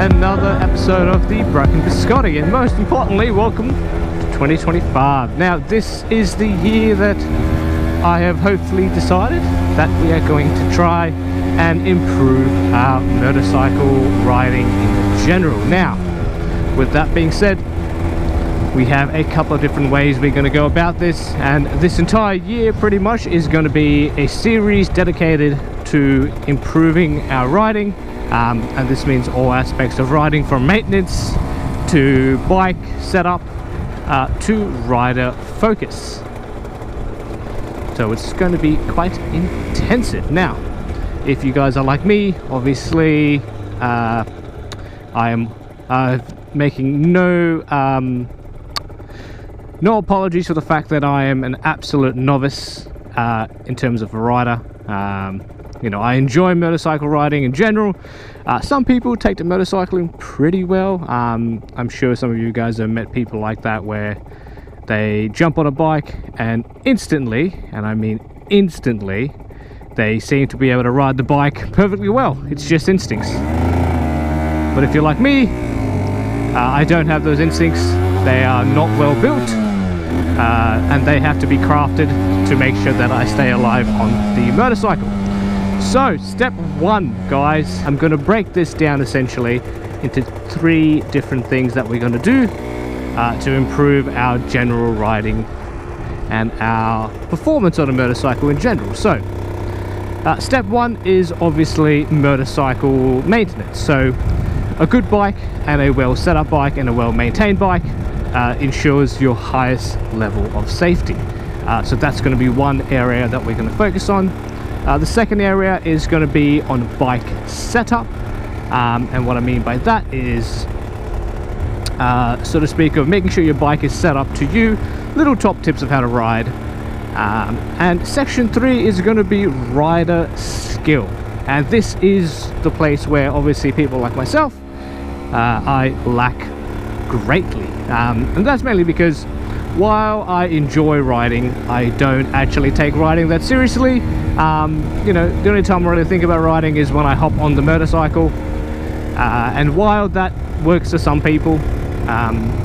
another episode of the Bracken Biscotti, and most importantly, welcome to 2025. Now, this is the year that I have hopefully decided that we are going to try and improve our motorcycle riding in general. Now, with that being said, we have a couple of different ways we're going to go about this, and this entire year pretty much is going to be a series dedicated to improving our riding, and this means all aspects of riding, from maintenance to bike setup to rider focus. So it's going to be quite intensive. Now, if you guys are like me, obviously I am making no apologies for the fact that I am an absolute novice in terms of a rider. You know, I enjoy motorcycle riding in general. Some people take to motorcycling pretty well. I'm sure some of you guys have met people like that, where they jump on a bike and instantly, and I mean instantly, they seem to be able to ride the bike perfectly well. It's just instincts. But if you're like me, I don't have those instincts. They are not well built, and they have to be crafted to make sure that I stay alive on the motorcycle. So, step one, guys, I'm going to break this down essentially into 3 different things that we're going to do to improve our general riding and our performance on a motorcycle in general. So, step 1 is obviously motorcycle maintenance. So, a good bike and a well set up bike and a well maintained bike ensures your highest level of safety. So that's going to be one area that we're going to focus on. The second area is going to be on bike setup, and what I mean by that is so to speak, of making sure your bike is set up to you, little top tips of how to ride. And section 3 is going to be rider skill, and this is the place where obviously people like myself I lack greatly, and that's mainly because while I enjoy riding, I don't actually take riding that seriously. You know, the only time I really think about riding is when I hop on the motorcycle, and while that works for some people,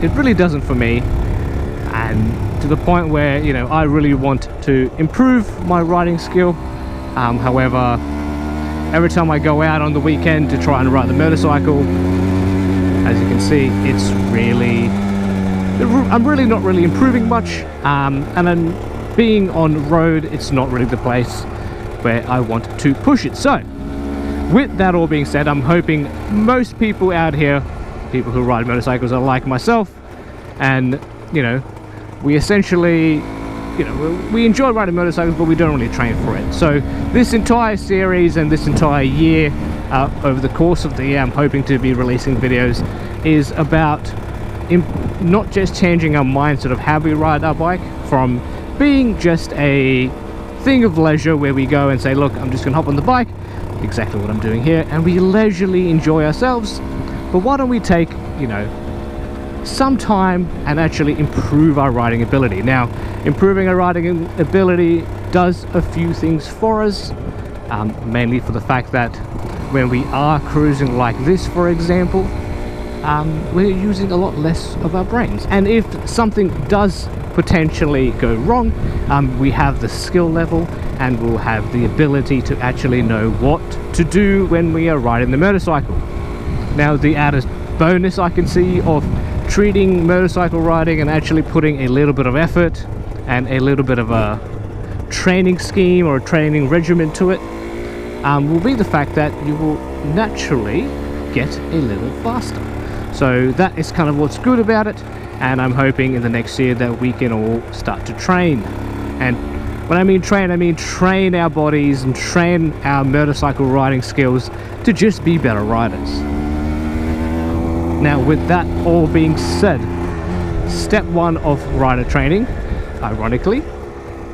it really doesn't for me, and to the point where, you know, I really want to improve my riding skill. However, every time I go out on the weekend to try and ride the motorcycle, as you can see, it's really, I'm really not really improving much, and then being on road, it's not really the place where I want to push it. So with that all being said, I'm hoping most people out here, people who ride motorcycles, are like myself, and you know, we essentially, you know, we enjoy riding motorcycles, but we don't really train for it. So this entire series and this entire year, over the course of the year, I'm hoping to be releasing videos, is about not just changing our mindset of how we ride our bike, from being just a thing of leisure where we go and say, look, I'm just gonna hop on the bike, exactly what I'm doing here, and we leisurely enjoy ourselves. But why don't we take, you know, some time and actually improve our riding ability? Now, improving our riding ability does a few things for us, mainly for the fact that when we are cruising like this, for example, we're using a lot less of our brains, and if something does potentially go wrong, we have the skill level and we'll have the ability to actually know what to do when we are riding the motorcycle. Now, the added bonus I can see of treating motorcycle riding and actually putting a little bit of effort and a little bit of a training scheme or a training regimen to it, will be the fact that you will naturally get a little faster. So that is kind of what's good about it, and I'm hoping in the next year that we can all start to train. And when I mean train our bodies and train our motorcycle riding skills to just be better riders. Now, with that all being said, step 1 of rider training, ironically,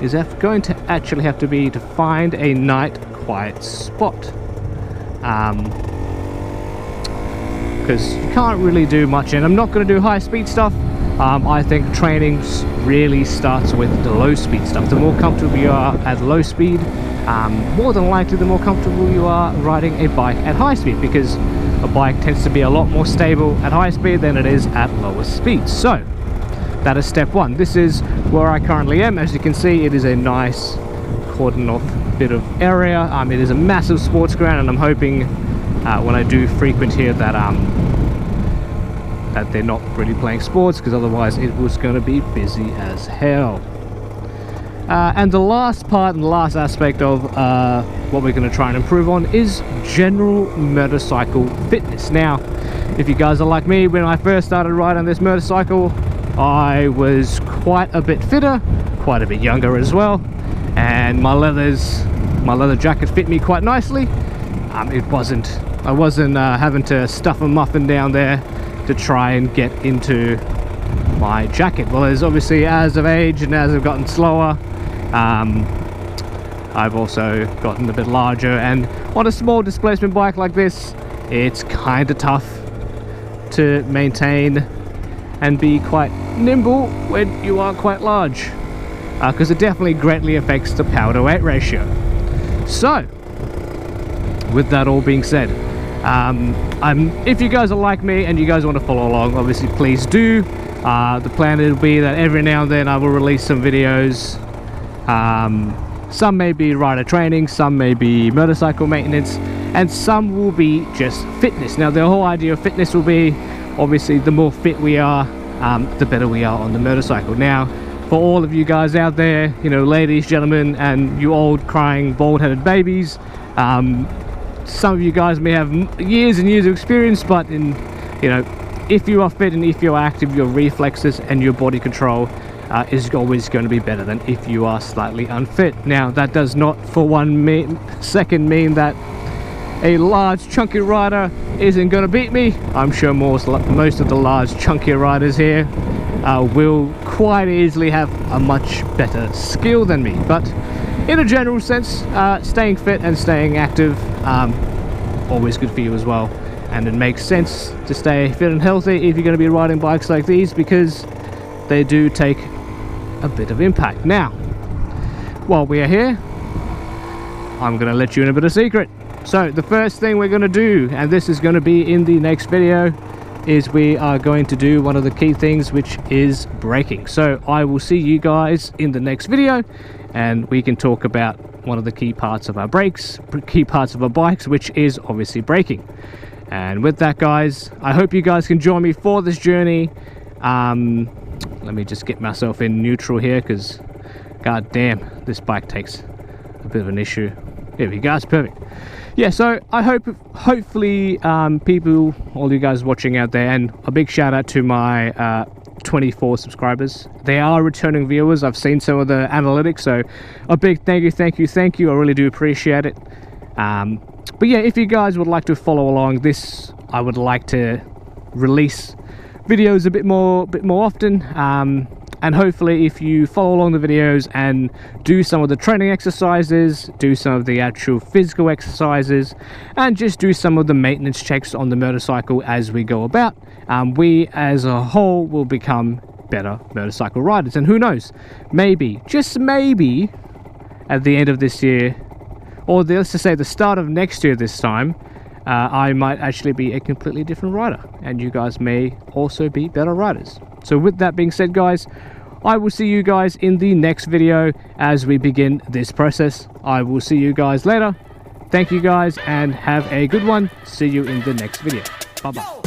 is going to actually have to be to find a night quiet spot, because you can't really do much, and I'm not going to do high speed stuff. I think training really starts with the low speed stuff. The more comfortable you are at low speed, more than likely the more comfortable you are riding a bike at high speed, because a bike tends to be a lot more stable at high speed than it is at lower speeds. So that is step one. This is where I currently am. As you can see, it is a nice cordon off bit of area. It is a massive sports ground, and I'm hoping when I do frequent here that that they're not really playing sports, because otherwise it was going to be busy as hell. And the last part and the last aspect of what we're going to try and improve on is general motorcycle fitness. Now, if you guys are like me, when I first started riding this motorcycle, I was quite a bit fitter, quite a bit younger as well, and my leather jacket fit me quite nicely. I wasn't having to stuff a muffin down there to try and get into my jacket. Well, as obviously as of age and as I've gotten slower, I've also gotten a bit larger, and on a small displacement bike like this, it's kind of tough to maintain and be quite nimble when you are quite large, because it definitely greatly affects the power to weight ratio. So with that all being said, if you guys are like me and you guys want to follow along, obviously please do. The plan will be that every now and then I will release some videos. Some may be rider training, some may be motorcycle maintenance, and some will be just fitness. Now, the whole idea of fitness will be, obviously, the more fit we are, the better we are on the motorcycle. Now, for all of you guys out there, you know, ladies, gentlemen, and you old crying bald-headed babies, some of you guys may have years and years of experience, but if you are fit and if you're active, your reflexes and your body control is always going to be better than if you are slightly unfit. Now, that does not for one second mean that a large chunky rider isn't going to beat me. I'm sure most of the large chunkier riders here will quite easily have a much better skill than me, but in a general sense, staying fit and staying active, always good for you as well. And it makes sense to stay fit and healthy if you're going to be riding bikes like these, because they do take a bit of impact. Now, while we are here, I'm going to let you in a bit of secret. So the first thing we're going to do, and this is going to be in the next video, is we are going to do one of the key things, which is braking. So I will see you guys in the next video, and we can talk about one of the key parts of our brakes, key parts of our bikes, which is obviously braking. And with that, guys, I hope you guys can join me for this journey. Let me just get myself in neutral here, because god damn, this bike takes a bit of an issue. There we go, it's perfect. Yeah, so I hopefully people, all you guys watching out there, and a big shout out to my 24 subscribers. They are returning viewers. I've seen some of the analytics, so a big thank you. I really do appreciate it. But yeah, if you guys would like to follow along this, I would like to release videos a bit more often, and hopefully if you follow along the videos and do some of the training exercises, do some of the actual physical exercises, and just do some of the maintenance checks on the motorcycle as we go about, we as a whole will become better motorcycle riders. And who knows, maybe, just maybe, at the end of this year, or let's just say the start of next year this time, I might actually be a completely different rider, and you guys may also be better riders. So with that being said, guys, I will see you guys in the next video as we begin this process. I will see you guys later. Thank you guys, and have a good one. See you in the next video. Bye bye.